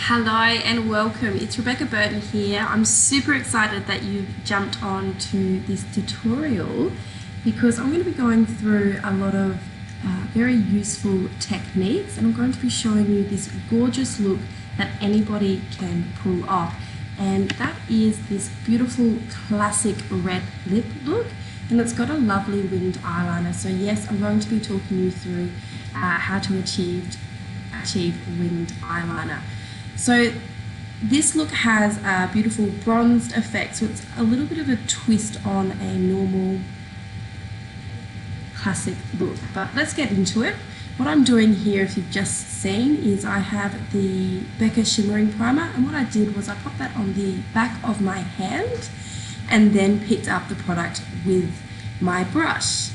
Hello and welcome. It's Rebecca Burton here. I'm super excited that you've jumped on to this tutorial because I'm going to be going through a lot of very useful techniques, and I'm going to be showing you this gorgeous look that anybody can pull off, and that is this beautiful classic red lip look, and it's got a lovely winged eyeliner. So yes, I'm going to be talking you through how to achieve winged eyeliner. So this look has a beautiful bronzed effect, so it's a little bit of a twist on a normal classic look. But let's get into it. What I'm doing here, if you've just seen, is I have the Becca Shimmering Primer, and what I did was I popped that on the back of my hand and then picked up the product with my brush.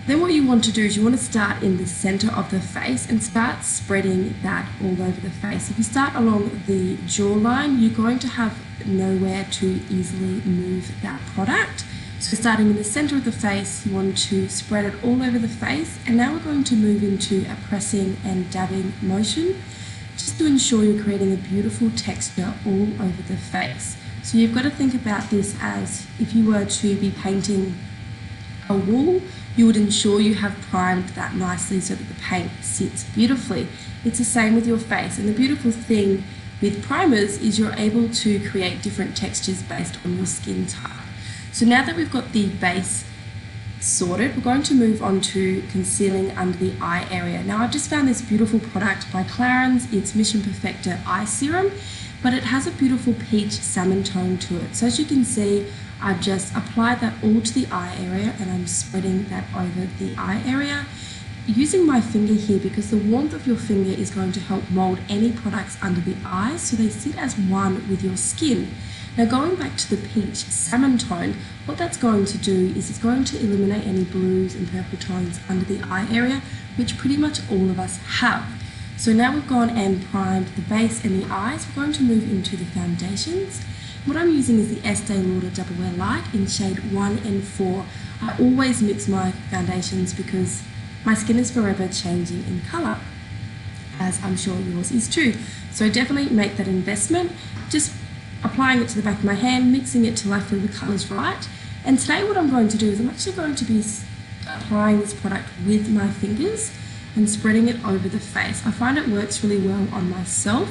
Then what you want to do is you want to start in the center of the face and start spreading that all over the face. If you start along the jawline, you're going to have nowhere to easily move that product. So starting in the center of the face, you want to spread it all over the face. And now we're going to move into a pressing and dabbing motion, just to ensure you're creating a beautiful texture all over the face. So you've got to think about this as if you were to be painting a wall, you would ensure you have primed that nicely so that the paint sits beautifully. It's the same with your face, and the beautiful thing with primers is you're able to create different textures based on your skin type. So now that we've got the base sorted, we're going to move on to concealing under the eye area. Now I've just found this beautiful product by Clarins. It's Mission Perfector Eye Serum, but it has a beautiful peach salmon tone to it. So as you can see, I've just applied that all to the eye area, and I'm spreading that over the eye area using my finger here, because the warmth of your finger is going to help mold any products under the eyes so they sit as one with your skin. Now going back to the peach salmon tone, what that's going to do is it's going to eliminate any blues and purple tones under the eye area, which pretty much all of us have. So now we've gone and primed the base and the eyes, we're going to move into the foundations. What I'm using is the Estee Lauder Double Wear Light in shade 1 and 4. I always mix my foundations because my skin is forever changing in colour, as I'm sure yours is too. So definitely make that investment. Just applying it to the back of my hand, mixing it till I feel the colours right. And today what I'm going to do is I'm actually going to be applying this product with my fingers and spreading it over the face. I find it works really well on myself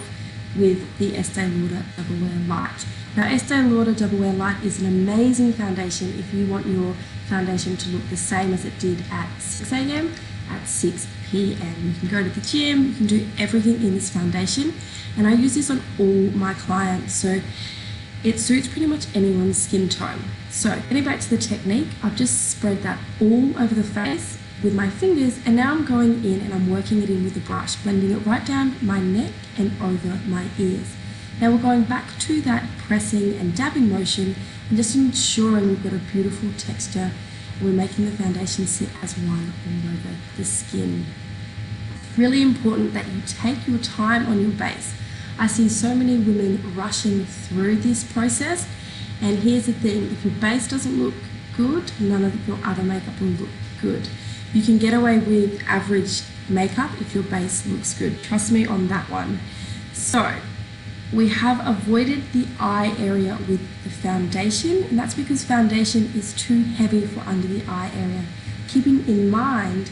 with the Estee Lauder Double Wear Light. Now Estee Lauder Double Wear Light is an amazing foundation if you want your foundation to look the same as it did at 6 AM, at 6 PM. You can go to the gym, you can do everything in this foundation, and I use this on all my clients, so it suits pretty much anyone's skin tone. So getting back to the technique, I've just spread that all over the face with my fingers, and now I'm going in and I'm working it in with the brush, blending it right down my neck and over my ears. Now we're going back to that pressing and dabbing motion and just ensuring we've got a beautiful texture, and we're making the foundation sit as one all over the skin. Really important that you take your time on your base. I see so many women rushing through this process, and here's the thing, if your base doesn't look good, none of your other makeup will look good. You can get away with average makeup if your base looks good. Trust me on that one. So we have avoided the eye area with the foundation, and that's because foundation is too heavy for under the eye area. Keeping in mind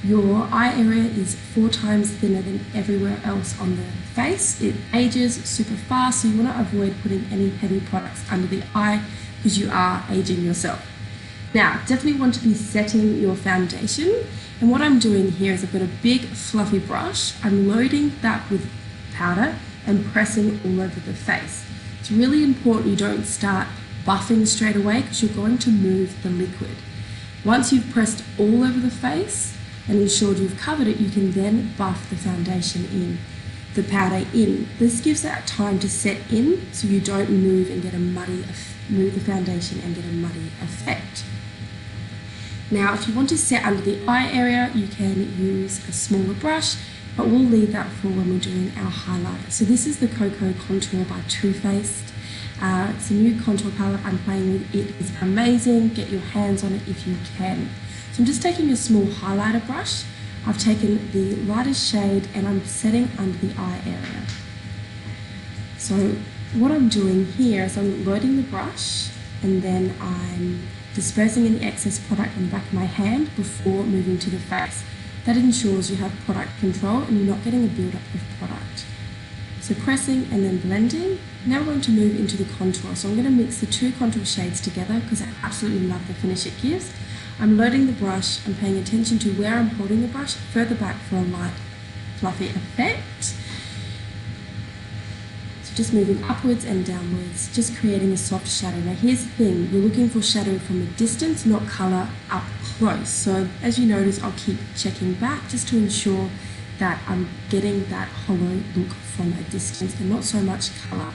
your eye area is 4 times thinner than everywhere else on the face. It ages super fast, so you want to avoid putting any heavy products under the eye because you are aging yourself. Now, definitely want to be setting your foundation, and what I'm doing here is I've got a big fluffy brush. I'm loading that with powder and pressing all over the face. It's really important you don't start buffing straight away because you're going to move the liquid. Once you've pressed all over the face and ensured you've covered it, you can then buff the foundation in, the powder in. This gives that time to set in so you don't move and get a move the foundation and get a muddy effect. Now, if you want to set under the eye area, you can use a smaller brush, but we'll leave that for when we're doing our highlighter. So this is the Cocoa Contour by Too Faced. It's a new contour palette I'm playing with. It is amazing. Get your hands on it if you can. So I'm just taking a small highlighter brush. I've taken the lightest shade and I'm setting under the eye area. So what I'm doing here is I'm loading the brush and then I'm dispersing any excess product on the back of my hand before moving to the face. That ensures you have product control and you're not getting a build-up of product. So pressing and then blending. Now we're going to move into the contour. So I'm going to mix the two contour shades together because I absolutely love the finish it gives. I'm loading the brush, I'm paying attention to where I'm holding the brush further back for a light fluffy effect. So just moving upwards and downwards, just creating a soft shadow. Now here's the thing, you're looking for shadow from a distance, not colour up close. So as you notice, I'll keep checking back just to ensure that I'm getting that hollow look from a distance and not so much colour.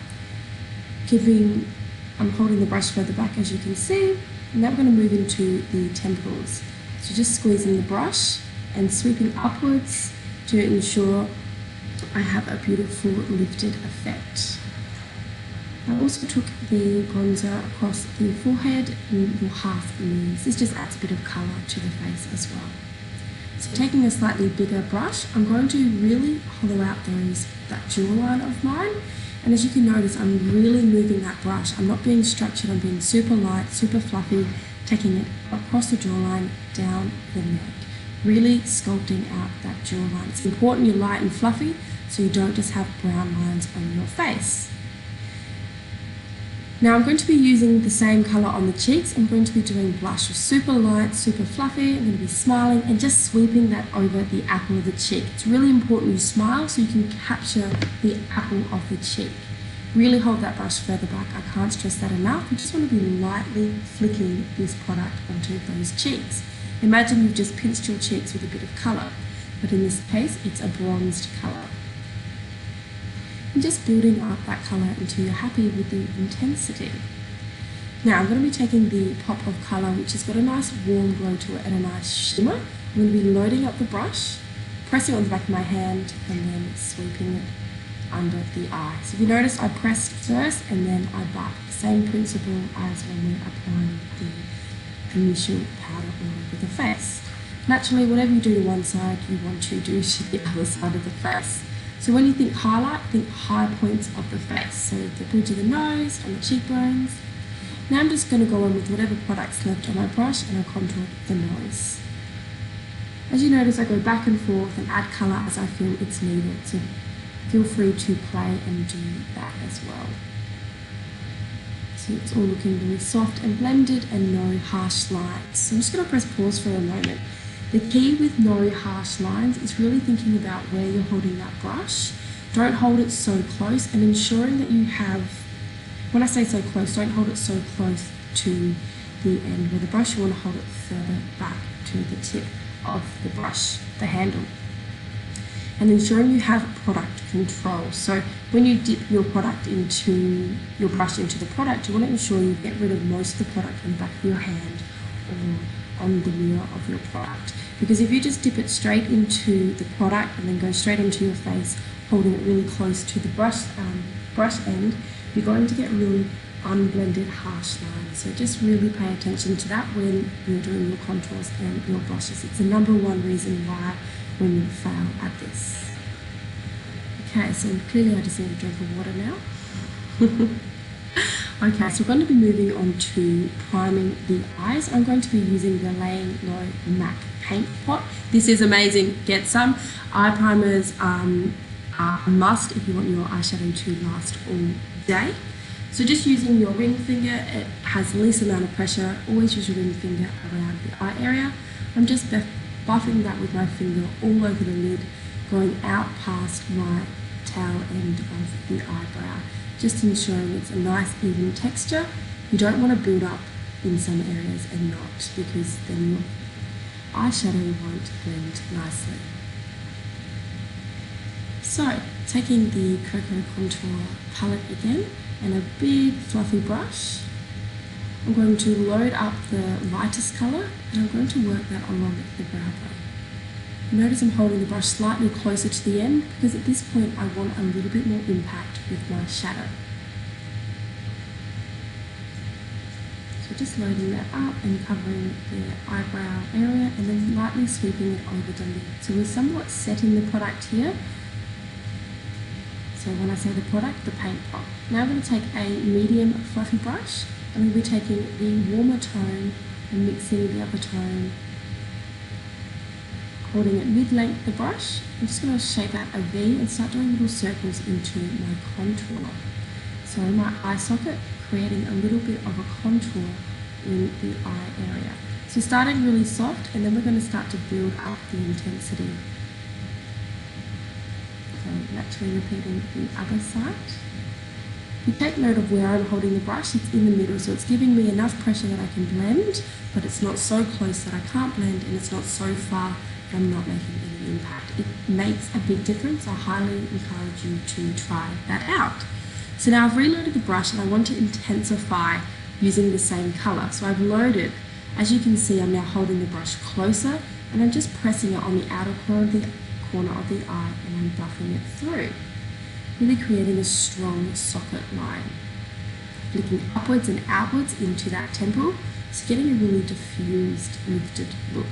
I'm holding the brush further back as you can see, and now we're going to move into the temples. So just squeezing the brush and sweeping upwards to ensure I have a beautiful lifted effect. I also took the bronzer across the forehead and your half moons. This just adds a bit of colour to the face as well. So taking a slightly bigger brush, I'm going to really hollow out that jawline of mine. And as you can notice, I'm really moving that brush. I'm not being structured, I'm being super light, super fluffy, taking it across the jawline, down the neck. Really sculpting out that jawline. It's important you're light and fluffy so you don't just have brown lines on your face. Now I'm going to be using the same colour on the cheeks. I'm going to be doing blush, super light, super fluffy. I'm going to be smiling and just sweeping that over the apple of the cheek. It's really important you smile so you can capture the apple of the cheek. Really hold that brush further back. I can't stress that enough. You just want to be lightly flicking this product onto those cheeks. Imagine you've just pinched your cheeks with a bit of colour, but in this case it's a bronzed colour. And just building up that colour until you're happy with the intensity. Now I'm going to be taking the pop of colour which has got a nice warm glow to it and a nice shimmer. I'm going to be loading up the brush, pressing it on the back of my hand and then sweeping it under the eye. So if you notice I pressed first and then I butt. Same principle as when we're applying the initial powder all over the face. Naturally whatever you do to one side you want to do to the other side of the face. So when you think highlight, think high points of the face. So the bridge of the nose, on the cheekbones. Now I'm just going to go on with whatever product's left on my brush and I'll contour the nose. As you notice, I go back and forth and add colour as I feel it's needed. So feel free to play and do that as well. So it's all looking really soft and blended and no harsh lines. So I'm just going to press pause for a moment. The key with no harsh lines is really thinking about where you're holding that brush. Don't hold it so close and ensuring that you have, when I say so close, don't hold it so close to the end of the brush. You want to hold it further back to the tip of the brush, the handle. And ensuring you have product control. So when you dip your product into, your brush into the product, you want to ensure you get rid of most of the product on the back of your hand or on the mirror of your product. Because if you just dip it straight into the product and then go straight onto your face, holding it really close to the brush end, you're going to get really unblended harsh lines. So just really pay attention to that when you're doing your contours and your blushes. It's the number one reason why women fail at this. Okay, so clearly I just need a drink of water now. Okay, so we're going to be moving on to priming the eyes. I'm going to be using the Laying Low MAC Paint Pot. This is amazing. Get some. Eye primers are a must if you want your eyeshadow to last all day. So just using your ring finger, it has the least amount of pressure. Always use your ring finger around the eye area. I'm just buffing that with my finger all over the lid, going out past my tail end of the eyebrow. Just ensuring it's a nice even texture. You don't want to build up in some areas and not, because then your eyeshadow won't blend nicely. So taking the Cocoa Contour palette again and a big fluffy brush, I'm going to load up the lightest colour and I'm going to work that along the brow bone. Notice I'm holding the brush slightly closer to the end because at this point I want a little bit more impact with my shadow. So just loading that up and covering the eyebrow area and then lightly sweeping it over the lid. So we're somewhat setting the product here. So when I say the product, the paint pot. Now I'm going to take a medium fluffy brush, and we'll be taking the warmer tone and mixing the other tone, holding it mid-length the brush. I'm just going to shape out a V and start doing little circles into my contour. So my eye socket, creating a little bit of a contour in the eye area. So starting really soft, and then we're going to start to build up the intensity. So naturally repeating the other side. You take note of where I'm holding the brush, it's in the middle, so it's giving me enough pressure that I can blend, but it's not so close that I can't blend, and it's not so far that I'm not making any impact. It makes a big difference. I highly encourage you to try that out. So now I've reloaded the brush and I want to intensify using the same colour. So I've loaded, as you can see, I'm now holding the brush closer and I'm just pressing it on the outer corner of the eye, and I'm buffing it through, really creating a strong socket line, flicking upwards and outwards into that temple, so getting a really diffused, lifted look.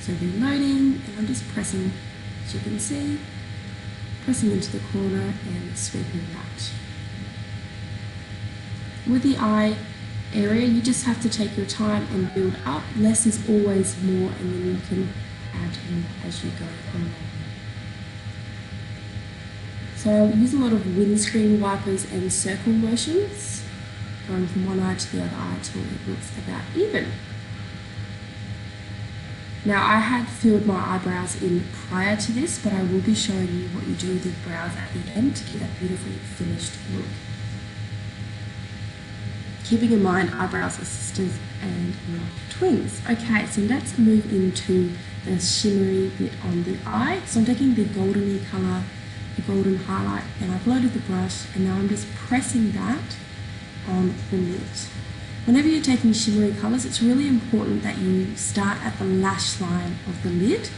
So reloading, and I'm just pressing, as you can see, pressing into the corner and sweeping that. With the eye area, you just have to take your time and build up. Less is always more, and then you can add more as you go along. So I use a lot of windscreen wipers and circle motions, going from one eye to the other eye till it looks about even. Now I had filled my eyebrows in prior to this, but I will be showing you what you do with your brows at the end to get that beautifully finished look. Keeping in mind, eyebrows are sisters and not twins. Okay, so let's move into the shimmery bit on the eye. So I'm taking the goldeny colour, the golden highlight, and I've loaded the brush, and now I'm just pressing that on the lid. Whenever you're taking shimmery colours, it's really important that you start at the lash line of the lid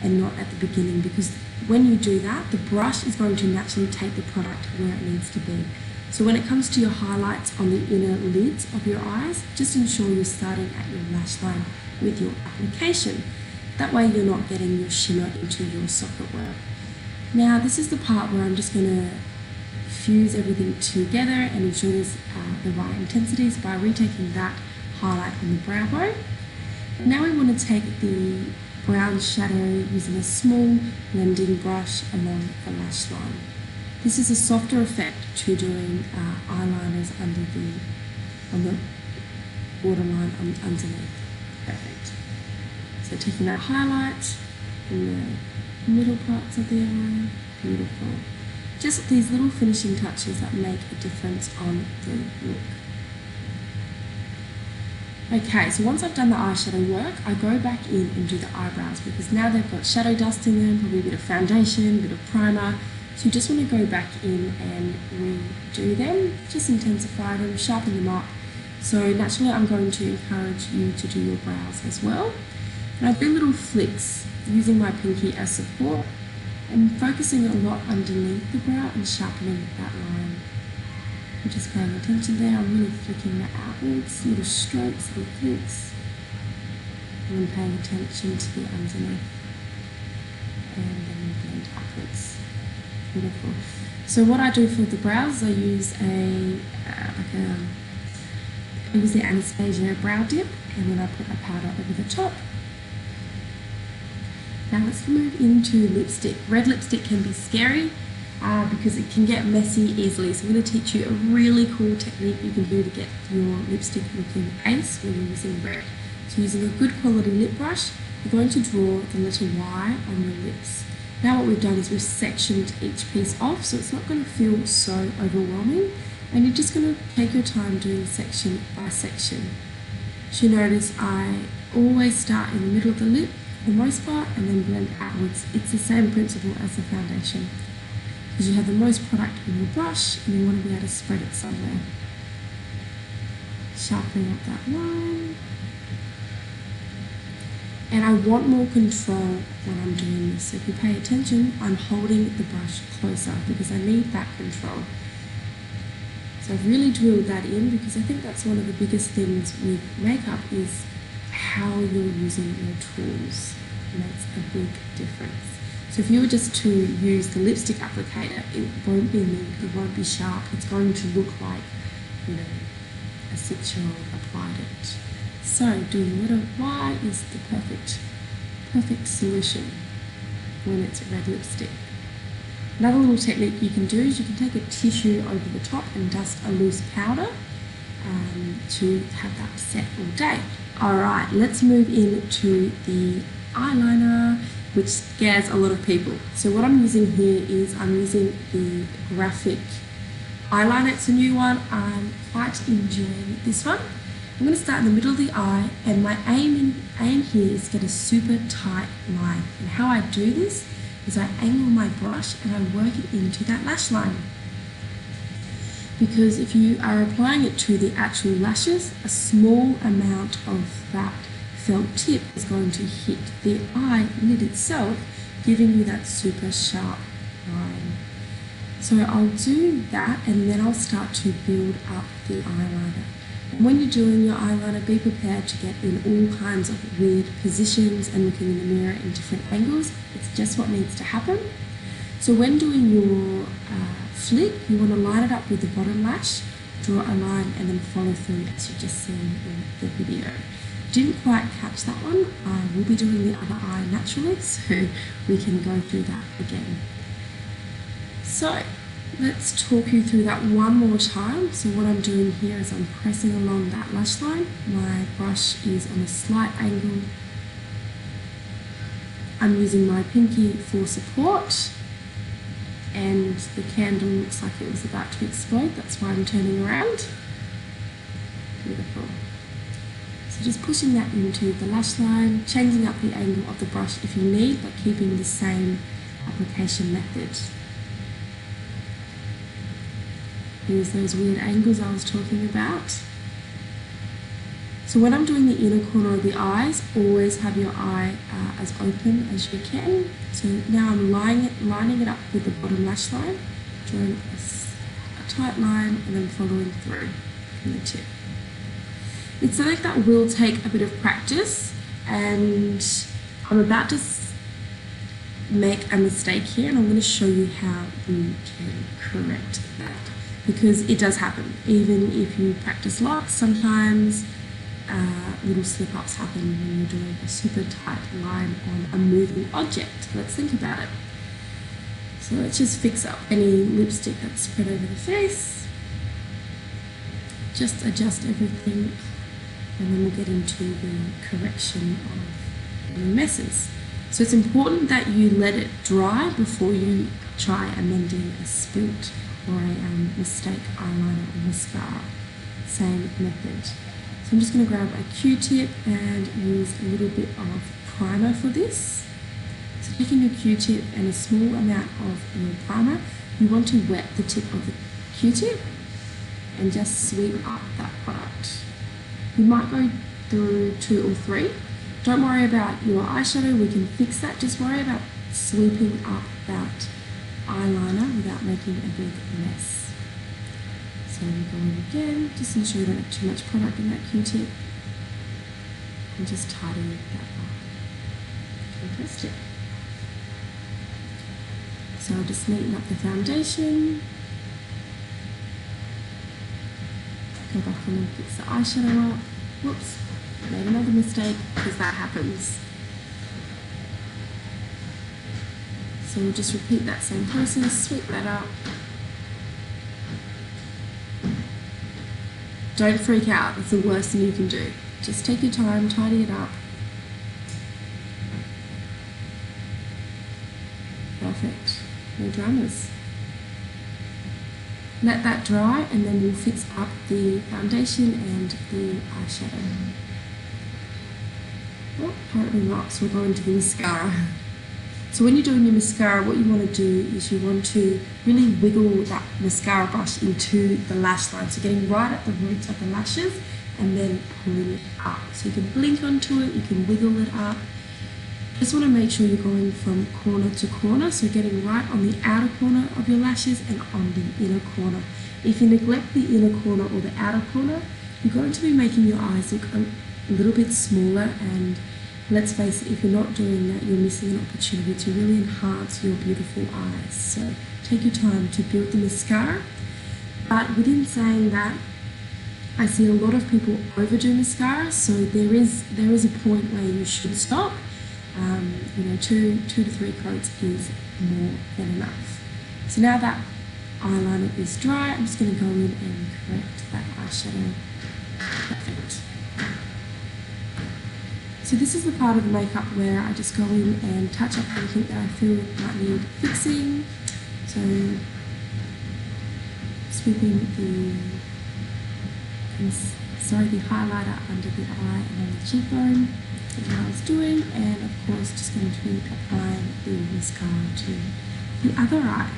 and not at the beginning, because when you do that, the brush is going to naturally take the product where it needs to be. So when it comes to your highlights on the inner lids of your eyes, just ensure you're starting at your lash line with your application. That way you're not getting your shimmer into your socket work. Now this is the part where I'm just going to fuse everything together and ensure there's the right intensities by retaking that highlight on the brow bone. And now we want to take the brown shadow using a small blending brush along the lash line. This is a softer effect to doing eyeliners on the waterline underneath. Perfect. So taking that highlight in the middle parts of the eye, beautiful. Just these little finishing touches that make a difference on the look. Okay, so once I've done the eyeshadow work, I go back in and do the eyebrows, because now they've got shadow dust in them, probably a bit of foundation, a bit of primer. So you just want to go back in and redo them, just intensify them, sharpen them up. So naturally I'm going to encourage you to do your brows as well. And I do little flicks using my pinky as support and focusing a lot underneath the brow and sharpening that line. I'm just paying attention there, I'm really flicking that outwards, little strokes, little flicks. And I'm paying attention to the underneath. And then we blend upwards. Beautiful. So what I do for the brows, I use I use the Anastasia brow dip, and then I put a powder over the top. Now let's move into lipstick. Red lipstick can be scary because it can get messy easily. So I'm going to teach you a really cool technique you can do to get your lipstick looking ace when you're using red. So using a good quality lip brush, you're going to draw the letter Y on your lips. Now what we've done is we've sectioned each piece off, so it's not going to feel so overwhelming, and you're just going to take your time doing section by section. As you notice, I always start in the middle of the lip for the most part and then blend outwards. It's the same principle as the foundation, because you have the most product in your brush and you want to be able to spread it somewhere. Sharpening up that line. And I want more control when I'm doing this. So if you pay attention, I'm holding the brush closer because I need that control. So I've really drilled that in, because I think that's one of the biggest things with makeup is how you're using your tools. It makes a big difference. So if you were just to use the lipstick applicator, it won't be neat, it won't be sharp. It's going to look like, you know, a 6-year-old applied it. So doing letter Y is the perfect solution when it's red lipstick. Another little technique you can do is you can take a tissue over the top and dust a loose powder to have that set all day. Alright, let's move into the eyeliner, which scares a lot of people. So what I'm using here is I'm using the Graphic eyeliner. It's a new one. I'm quite enjoying this one. I'm going to start in the middle of the eye, and my aim here is to get a super tight line. And how I do this is I angle my brush and I work it into that lash line. Because if you are applying it to the actual lashes, a small amount of that felt tip is going to hit the eyelid itself, giving you that super sharp line. So I'll do that, and then I'll start to build up the eyeliner. When you're doing your eyeliner, be prepared to get in all kinds of weird positions and looking in the mirror in different angles. It's just what needs to happen. So when doing your flick, you want to line it up with the bottom lash, draw a line, and then follow through as you've just seen in the video. Didn't quite catch that one. We'll be doing the other eye naturally, so we can go through that again. So let's talk you through that one more time. So what I'm doing here is I'm pressing along that lash line. My brush is on a slight angle. I'm using my pinky for support, and the candle looks like it was about to explode. That's why I'm turning around. Beautiful. So just pushing that into the lash line, changing up the angle of the brush if you need, but keeping the same application method. Here's those weird angles I was talking about. So when I'm doing the inner corner of the eyes, always have your eye as open as you can. So now I'm lining it up with the bottom lash line, drawing a tight line and then following through from the tip. It's something that will take a bit of practice, and I'm about to make a mistake here, and I'm going to show you how you can correct that, because it does happen. Even if you practice lots, sometimes little slip-ups happen when you're doing a super tight line on a moving object. Let's think about it. So let's just fix up any lipstick that's spread over the face. Just adjust everything, and then we'll get into the correction of any messes. So it's important that you let it dry before you try amending a spilt or a mistake eyeliner or mascara. Same method. So I'm just going to grab a Q-tip and use a little bit of primer for this. So taking a Q-tip and a small amount of your primer, you want to wet the tip of the Q-tip and just sweep up that product. You might go through 2 or 3. Don't worry about your eyeshadow, we can fix that. Just worry about sweeping up that eyeliner without making a big mess. So we go in again, just ensure you don't have too much product in that Q-tip, and just tidy that up. Fantastic. So I'll just neaten up the foundation, go back in and fix the eyeshadow up. Whoops, made another mistake, because that happens. So we'll just repeat that same process, sweep that up. Don't freak out, it's the worst thing you can do. Just take your time, tidy it up. Perfect, no dramas. Let that dry, and then we'll fix up the foundation and the eyeshadow. Well, apparently not, so we'll go into the mascara. So when you're doing your mascara, what you want to do is you want to really wiggle that mascara brush into the lash line. So getting right at the roots of the lashes and then pulling it up. So you can blink onto it, you can wiggle it up. Just want to make sure you're going from corner to corner. So getting right on the outer corner of your lashes and on the inner corner. If you neglect the inner corner or the outer corner, you're going to be making your eyes look a little bit smaller and let's face it, if you're not doing that, you're missing an opportunity to really enhance your beautiful eyes. So take your time to build the mascara. But within saying that, I see a lot of people overdo mascara, so there is a point where you should stop. You know, two to three coats is more than enough. So now that eyeliner is dry, I'm just going to go in and correct that eyeshadow. Perfect. So this is the part of the makeup where I just go in and touch up anything that I feel might need fixing. So sweeping the highlighter under the eye and on the cheekbone is what I was doing, and of course just going to be applying the mascara to the other eye.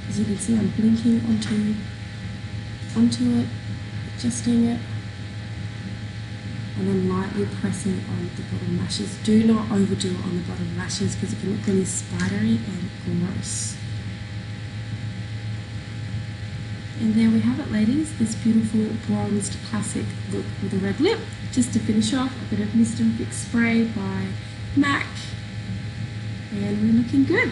As you can see, I'm blinking onto it, adjusting it, and then lightly pressing on the bottom lashes. Do not overdo it on the bottom lashes because it can look really spidery and gross. And there we have it, ladies, this beautiful bronzed classic look with a red lip. Just to finish off, a bit of Mist and Fix spray by MAC, and we're looking good.